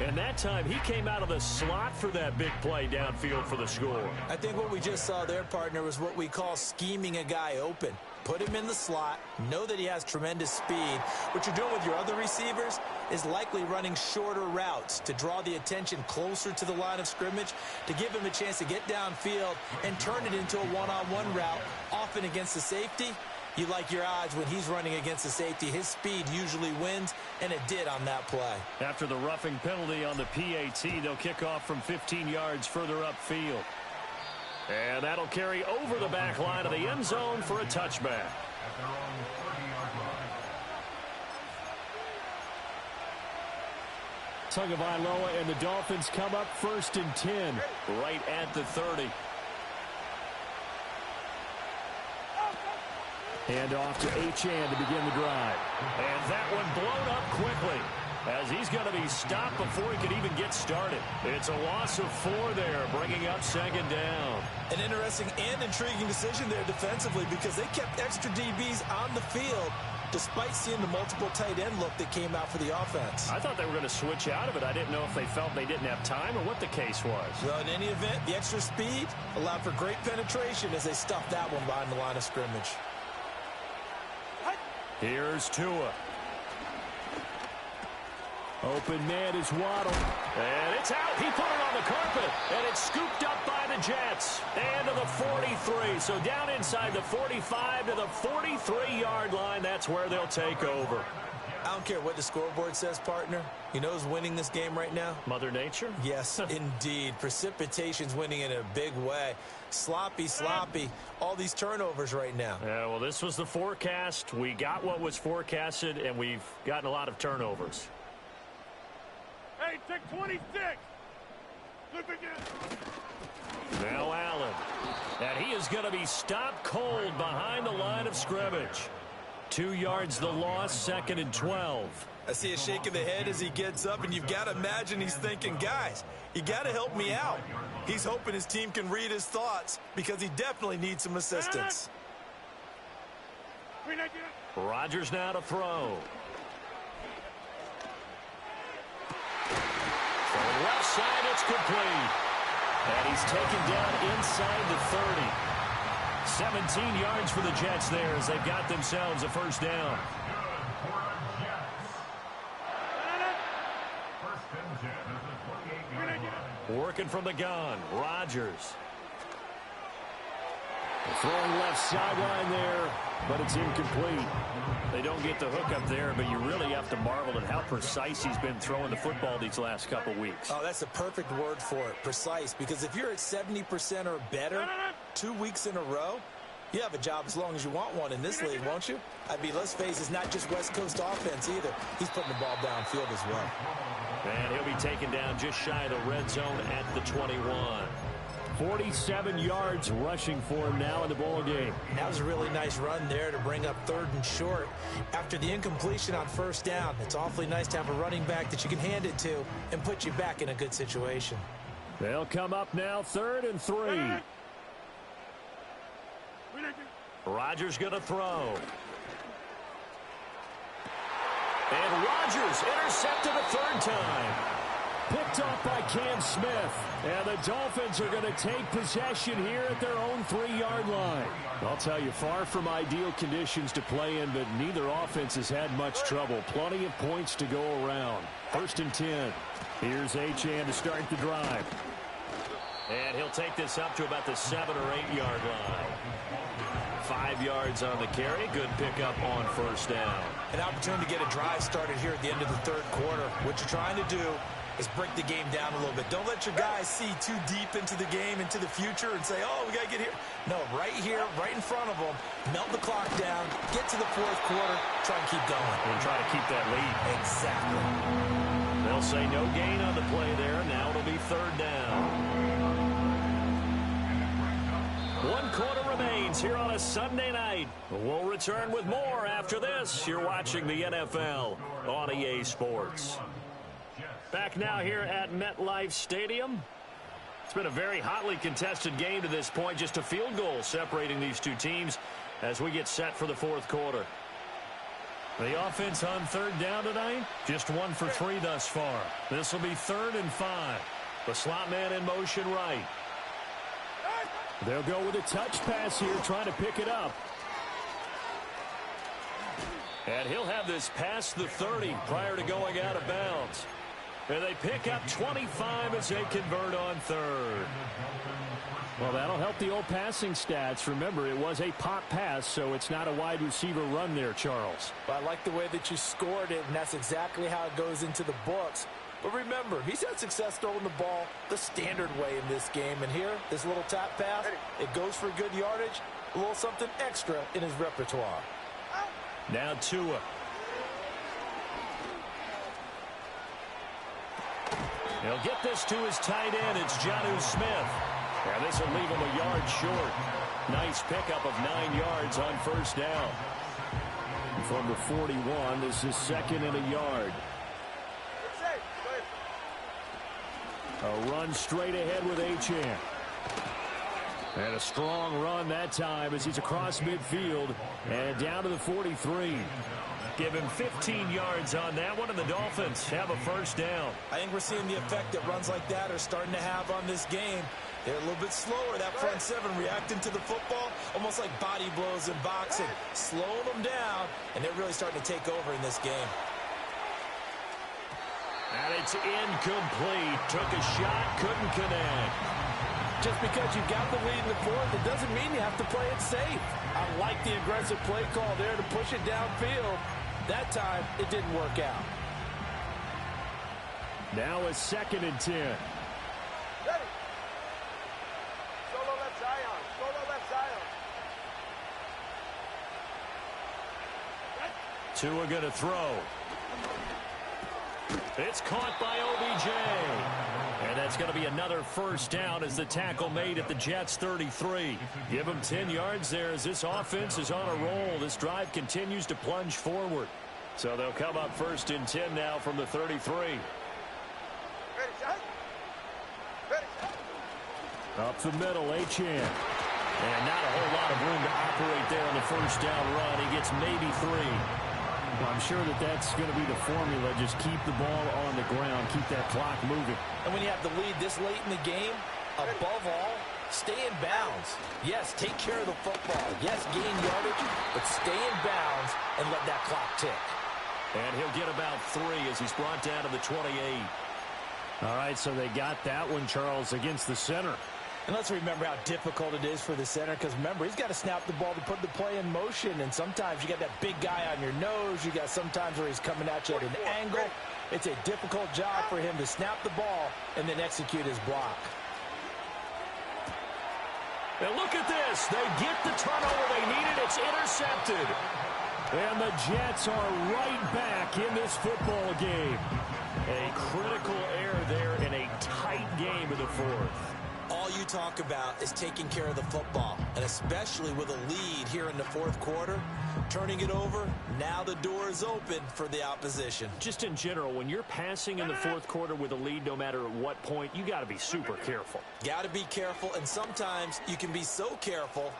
And that time, he came out of the slot for that big play downfield for the score. I think what we just saw there, partner, was what we call scheming a guy open. put him in the slot, know that he has tremendous speed. What you're doing with your other receivers is likely running shorter routes to draw the attention closer to the line of scrimmage, to give him a chance to get downfield and turn it into a one-on-one route, often against the safety. You like your odds when he's running against the safety. His speed usually wins, and it did on that play. After the roughing penalty on the PAT, they'll kick off from 15 yards further upfield. And that'll carry over the back line of the end zone for a touchback. At their own 30-yard line. Tagovailoa and the Dolphins come up 1st and 10, right at the 30. Hand off to Achane to begin the drive. And that one blown up quickly, as he's going to be stopped before he can even get started. It's a loss of 4 there, bringing up 2nd down. An interesting and intriguing decision there defensively, because they kept extra DBs on the field despite seeing the multiple tight end look that came out for the offense. I thought they were going to switch out of it. I didn't know if they felt they didn't have time or what the case was. Well, in any event, the extra speed allowed for great penetration as they stuffed that one behind the line of scrimmage. Here's Tua. Open man is Waddle. And it's out. He put it on the carpet. And it's scooped up by the Jets. And to the 43. So down inside the 45 to the 43-yard line. That's where they'll take over. I don't care what the scoreboard says, partner. You know who's winning this game right now? Mother Nature? Yes, indeed. Precipitation's winning in a big way. Sloppy, all these turnovers right now. Yeah, well, this was the forecast. We got what was forecasted, and we've gotten a lot of turnovers. Hey, take 26. Look again. Now Allen. And he is going to be stopped cold behind the line of scrimmage. 2 yards the loss, 2nd and 12. I see a shake of the head as he gets up, and you've got to imagine he's thinking, guys, you got to help me out. He's hoping his team can read his thoughts, because he definitely needs some assistance. Rodgers now to throw. From the left side, it's complete. And he's taken down inside the 30. 17 yards for the Jets there as they've got themselves a first down. Working from the gun, Rodgers. Throwing left sideline there, but it's incomplete. They don't get the hook up there, but you really have to marvel at how precise he's been throwing the football these last couple weeks. Oh, that's the perfect word for it, precise, because if you're at 70% or better 2 weeks in a row, you have a job as long as you want one in this league, won't you? I mean, let's face it, it's not just West Coast offense either. He's putting the ball downfield as well. And he'll be taken down just shy of the red zone at the 21. 47 yards rushing for him now in the ball game. That was a really nice run there to bring up 3rd and short. After the incompletion on 1st down, it's awfully nice to have a running back that you can hand it to and put you back in a good situation. They'll come up now 3rd and 3. Rodgers going to throw. And Rodgers intercepted a 3rd time. Picked off by Cam Smith. And the Dolphins are going to take possession here at their own 3-yard line. I'll tell you, far from ideal conditions to play in, but neither offense has had much trouble. Plenty of points to go around. 1st and 10. Here's Achane to start the drive. And he'll take this up to about the 7 or 8 yard line. 5 yards on the carry. Good pickup on 1st down. An opportunity to get a drive started here at the end of the 3rd quarter. What you're trying to do is break the game down a little bit. Don't let your guys see too deep into the game, into the future, and say, oh, we got to get here. No, right here, right in front of them, melt the clock down, get to the 4th quarter, try and keep going. And try to keep that lead. Exactly. They'll say no gain on the play there. Now it'll be 3rd down. 1 quarter remains here on a Sunday night. We'll return with more after this. You're watching the NFL on EA Sports. Back now here at MetLife Stadium. It's been a very hotly contested game to this point. Just a field goal separating these two teams as we get set for the 4th quarter. The offense on 3rd down tonight, just 1 for 3 thus far. This will be 3rd and 5. The slot man in motion right. They'll go with a touch pass here, trying to pick it up. And he'll have this past the 30 prior to going out of bounds. And they pick up 25 as they convert on third. Well, that'll help the old passing stats. Remember, it was a pop pass, so it's not a wide receiver run there, Charles. Well, I like the way that you scored it, and that's exactly how it goes into the books. But remember, he's had success throwing the ball the standard way in this game. And here, this little tap pass, it goes for good yardage, a little something extra in his repertoire. Now Tua. He'll get this to his tight end. It's Jonnu Smith. And this will leave him a yard short. Nice pickup of 9 yards on first down. From the 41, this is second and a yard. A run straight ahead with Achane. And a strong run that time as he's across midfield and down to the 43. Give him 15 yards on that one, and the Dolphins have a first down. I think we're seeing the effect that runs like that are starting to have on this game. They're a little bit slower, that front seven, reacting to the football, almost like body blows in boxing. Slowing them down, and they're really starting to take over in this game. And it's incomplete. Took a shot, couldn't connect. Just because you got the lead in the fourth, it doesn't mean you have to play it safe. I like the aggressive play call there to push it downfield. That time, it didn't work out. Now a second and 10. Ready. Solo left Zion. Solo left Zion. Tua going to throw. It's caught by OBJ. And that's going to be another first down as the tackle made at the Jets 33. Give them 10 yards there as this offense is on a roll. This drive continues to plunge forward. So they'll come up first and 10 now from the 33. Ready, set. Ready, set. Up the middle, Achane. And not a whole lot of room to operate there on the first down run. He gets maybe 3. Well, I'm sure that that's going to be the formula. Just keep the ball on the ground. Keep that clock moving. And when you have the lead this late in the game, above all, stay in bounds. Yes, take care of the football. Yes, gain yardage, but stay in bounds and let that clock tick. And he'll get about 3 as he's brought down to the 28. All right, so they got that one, Charles, against the center. And let's remember how difficult it is for the center, because remember, he's got to snap the ball to put the play in motion, and sometimes you got that big guy on your nose. You got sometimes where he's coming at you at an angle. It's a difficult job for him to snap the ball and then execute his block. And look at this. They get the turnover they needed. It's intercepted. And the Jets are right back in this football game. A critical error there in a tight game in the fourth. All you talk about is taking care of the football, and especially with a lead here in the fourth quarter, turning it over, now the door is open for the opposition. Just in general, when you're passing in the fourth quarter with a lead, no matter at what point, you got to be super careful. Got to be careful, and sometimes you can be so careful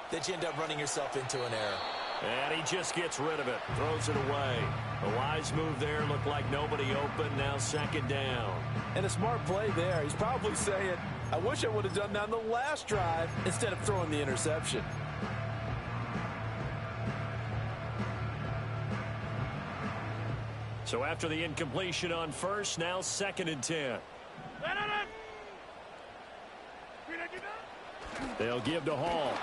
that you end up running yourself into an error. And he just gets rid of it, throws it away. A wise move there, looked like nobody open, now second down. And a smart play there. He's probably saying, I wish I would have done that on the last drive instead of throwing the interception. So after the incompletion on first, now second and 10. They'll give to Hall.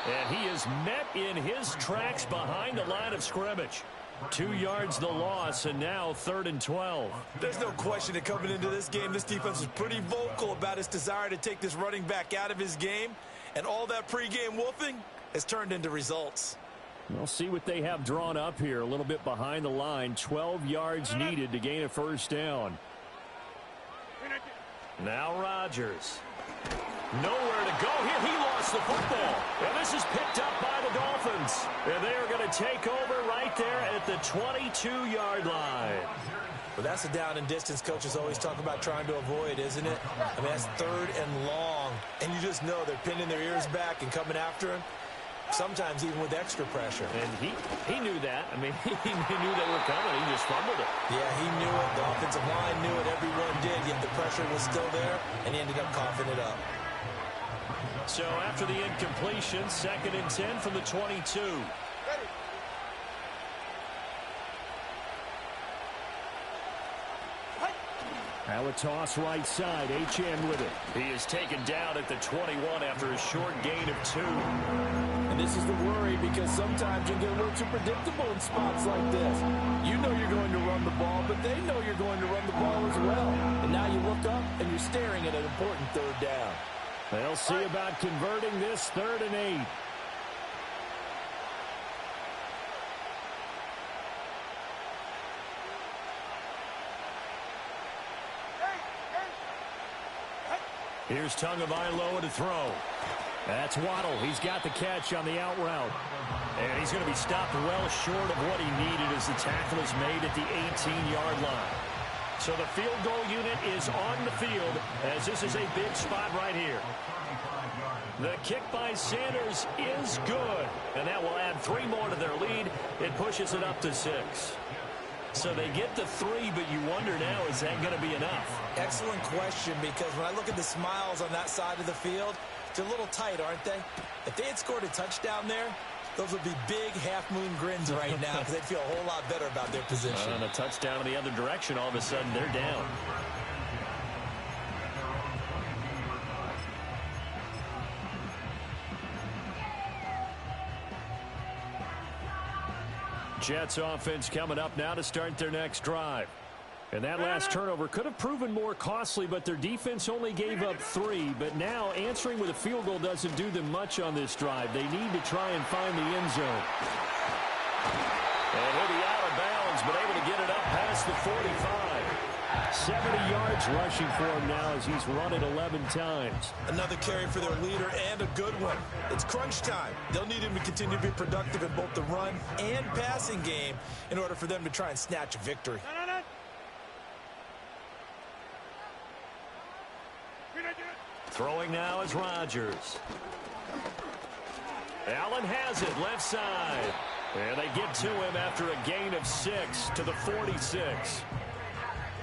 And he is met in his tracks behind the line of scrimmage. 2 yards the loss, and now 3rd and 12. There's no question that coming into this game, this defense is pretty vocal about its desire to take this running back out of his game. And all that pregame wolfing has turned into results. We'll see what they have drawn up here. A little bit behind the line. 12 yards needed to gain a first down. Now Rodgers. Nowhere to go here. He lost the football. And this is picked up by the Dolphins. And they are going to take over right there at the 22-yard line. Well, that's a down and distance coaches always talk about trying to avoid, isn't it? I mean, that's 3rd and long. And you just know they're pinning their ears back and coming after him. Sometimes even with extra pressure. And he knew that. I mean, he knew they were coming. He just fumbled it. Yeah, he knew it. The offensive line knew it. Everyone did. Yet the pressure was still there, and he ended up coughing it up. So after the incompletion, 2nd and 10 from the 22. Now a toss right side. HM with it. He is taken down at the 21 after a short gain of 2. And this is the worry because sometimes you get a little too predictable in spots like this. You know you're going to run the ball, but they know you're going to run the ball as well. And now you look up and you're staring at an important third down. They'll see about converting this 3rd and 8. Here's Tagovailoa to throw. That's Waddle. He's got the catch on the out route. And he's going to be stopped well short of what he needed as the tackle is made at the 18-yard line. So the field goal unit is on the field as this is a big spot right here. The kick by Sanders is good. And that will add 3 more to their lead. It pushes it up to 6. So they get the 3, but you wonder now, is that going to be enough? Excellent question, because when I look at the smiles on that side of the field, they're a little tight, aren't they? If they had scored a touchdown there, those would be big half-moon grins right now because they'd feel a whole lot better about their position. And a touchdown in the other direction, all of a sudden they're down. Jets offense coming up now to start their next drive. And that last turnover could have proven more costly, but their defense only gave up 3. But now answering with a field goal doesn't do them much on this drive. They need to try and find the end zone. And he'll be out of bounds, but able to get it up past the 45. 70 yards rushing for him now as he's run it 11 times. Another carry for their leader and a good one. It's crunch time. They'll need him to continue to be productive in both the run and passing game in order for them to try and snatch a victory. Throwing now is Rodgers. Allen has it left side. And they get to him after a gain of 6 to the 46.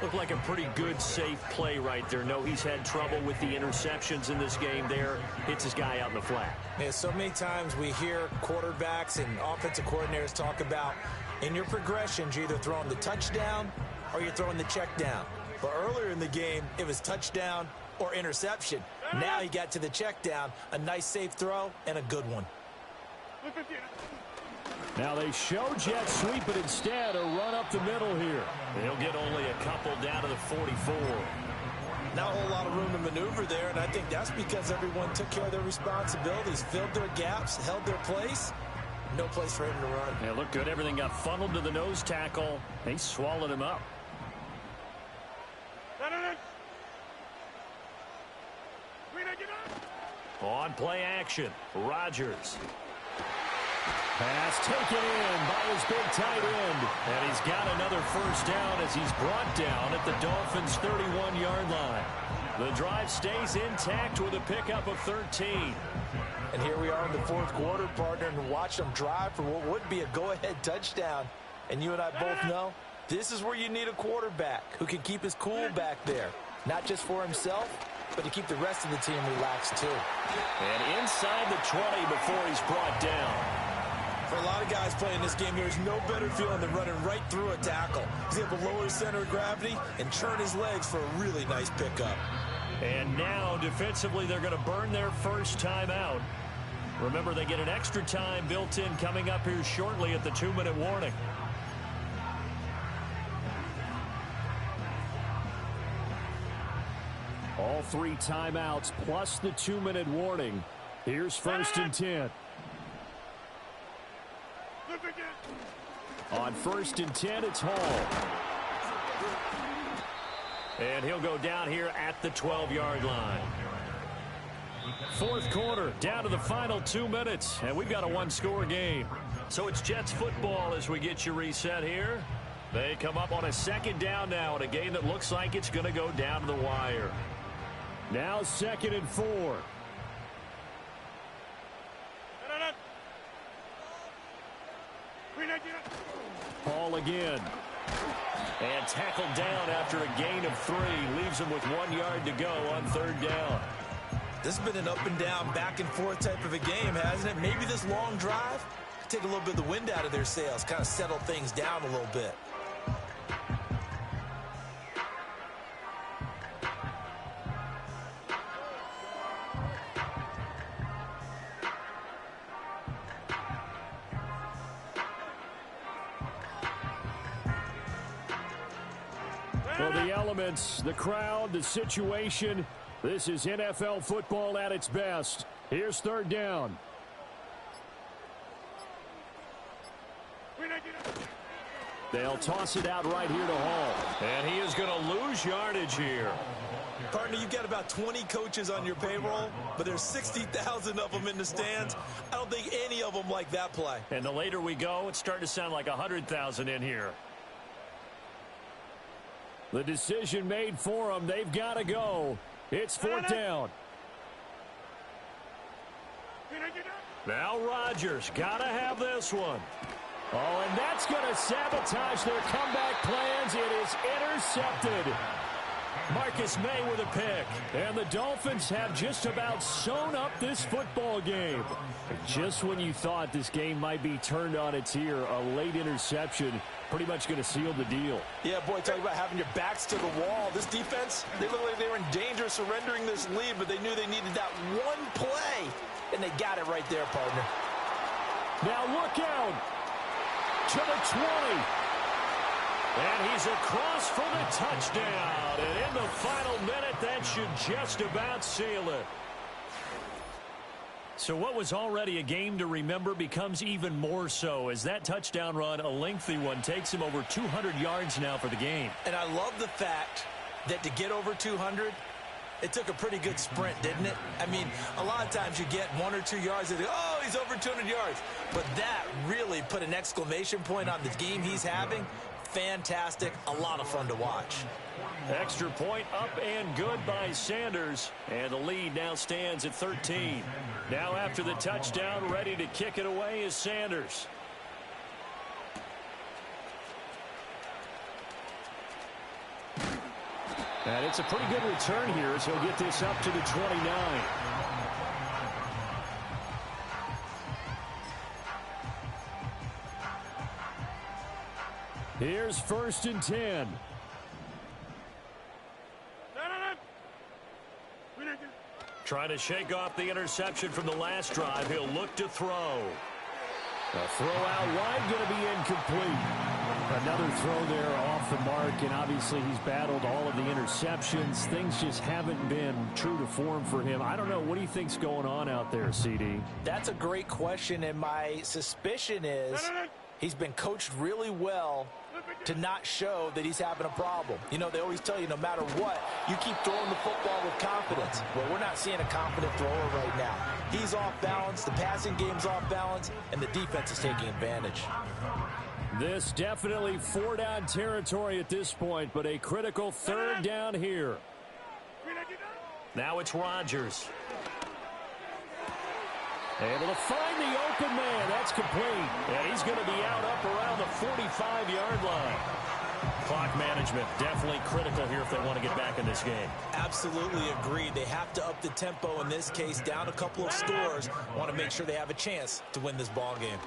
Looked like a pretty good, safe play right there. No, he's had trouble with the interceptions in this game there. Hits his guy out in the flat. Yeah, so many times we hear quarterbacks and offensive coordinators talk about in your progressions, you're either throwing the touchdown or you're throwing the check down. But earlier in the game, it was touchdown or interception. Now he got to the check down, a nice safe throw, and a good one. Now they show jet sweep, but instead a run up the middle here. They'll get only a couple down to the 44. Not a whole lot of room to maneuver there, and I think that's because everyone took care of their responsibilities, filled their gaps, held their place. No place for him to run. Yeah, looked good. Everything got funneled to the nose tackle. They swallowed him up. On play action, Rodgers. Pass taken in by his big tight end. And he's got another first down as he's brought down at the Dolphins' 31-yard line. The drive stays intact with a pickup of 13. And here we are in the 4th quarter, partner, and watch them drive for what would be a go-ahead touchdown. And you and I both know this is where you need a quarterback who can keep his cool back there. Not just for himself, but to keep the rest of the team relaxed too. And inside the 20 before he's brought down. For a lot of guys playing this game, there's no better feeling than running right through a tackle. He's able to lower his center of gravity and churn his legs for a really nice pickup. And now, defensively, they're going to burn their first time out. Remember, they get an extra time built in coming up here shortly at the 2-minute warning. All 3 timeouts plus the 2-minute warning. Here's 1st and 10. On 1st and 10, it's Hall. And he'll go down here at the 12-yard line. 4th quarter, down to the final 2 minutes, and we've got a 1-score game. So it's Jets football as we get you reset here. They come up on a 2nd down now in a game that looks like it's going to go down to the wire. Now 2nd and 4. Hall again. And tackled down after a gain of 3. Leaves him with 1 yard to go on 3rd down. This has been an up and down, back and forth type of a game, hasn't it? Maybe this long drive could take a little bit of the wind out of their sails, kind of settle things down a little bit. Well, the elements, the crowd, the situation, this is NFL football at its best. Here's third down. They'll toss it out right here to Hall. And he is going to lose yardage here. Partner, you've got about 20 coaches on your payroll, but there's 60,000 of them in the stands. I don't think any of them like that play. And the later we go, it's starting to sound like 100,000 in here. The decision made for them. They've got to go. It's fourth down. Now Rodgers got to have this one. Oh, and that's going to sabotage their comeback plans. It is intercepted. Marcus May with a pick. And the Dolphins have just about sewn up this football game. Just when you thought this game might be turned on its ear, a late interception pretty much going to seal the deal. Yeah, boy, talk about having your backs to the wall. This defense, they look like they were in danger of surrendering this lead, but they knew they needed that one play, and they got it right there, partner. Now look out to the 20. And he's across for the touchdown. And in the final minute, that should just about seal it. So what was already a game to remember becomes even more so as that touchdown run, a lengthy one, takes him over 200 yards now for the game. And I love the fact that to get over 200, it took a pretty good sprint, didn't it? I mean, a lot of times you get 1 or 2 yards and oh, he's over 200 yards. But that really put an exclamation point on the game he's having. Fantastic. A lot of fun to watch. Extra point up and good by Sanders. And the lead now stands at 13. Now after the touchdown, ready to kick it away is Sanders. And it's a pretty good return here as he'll get this up to the 29. Here's first and 10. Trying to shake off the interception from the last drive. He'll look to throw. A throw out wide, going to be incomplete. Another throw there off the mark, and obviously he's battled all of the interceptions. Things just haven't been true to form for him. I don't know. What do you think's going on out there, CD? That's a great question, and my suspicion is he's been coached really well to not show that he's having a problem. You know, they always tell you no matter what, you keep throwing the football with confidence. Well, we're not seeing a confident thrower right now. He's off balance, the passing game's off balance, and the defense is taking advantage. This definitely 4-down territory at this point, but a critical third down here. Now it's Rodgers. Able to find the open man. That's complete. And he's going to be out up around the 45-yard line. Clock management definitely critical here if they want to get back in this game. Absolutely agreed. They have to up the tempo in this case, down a couple of scores. Want to make sure they have a chance to win this ball game.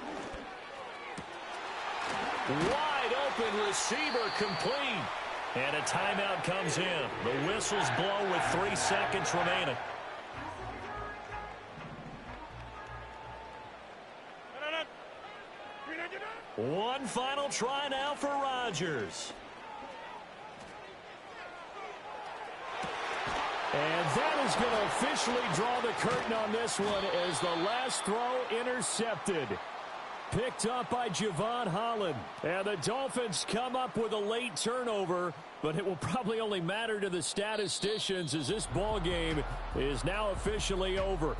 Wide open receiver complete. And a timeout comes in. The whistles blow with 3 seconds remaining. One final try now for Rodgers. And that is going to officially draw the curtain on this one as the last throw intercepted. Picked up by Javon Holland. And the Dolphins come up with a late turnover, but it will probably only matter to the statisticians as this ball game is now officially over.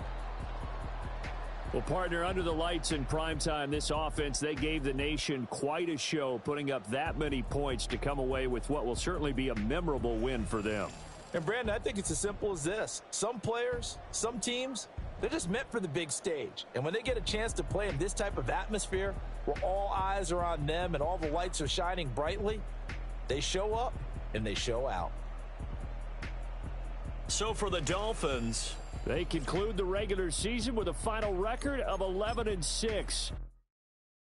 Well, partner, under the lights in primetime, this offense, they gave the nation quite a show, putting up that many points to come away with what will certainly be a memorable win for them. And, Brandon, I think it's as simple as this. Some players, some teams, they're just meant for the big stage. And when they get a chance to play in this type of atmosphere where all eyes are on them and all the lights are shining brightly, they show up and they show out. So for the Dolphins, they conclude the regular season with a final record of 11-6.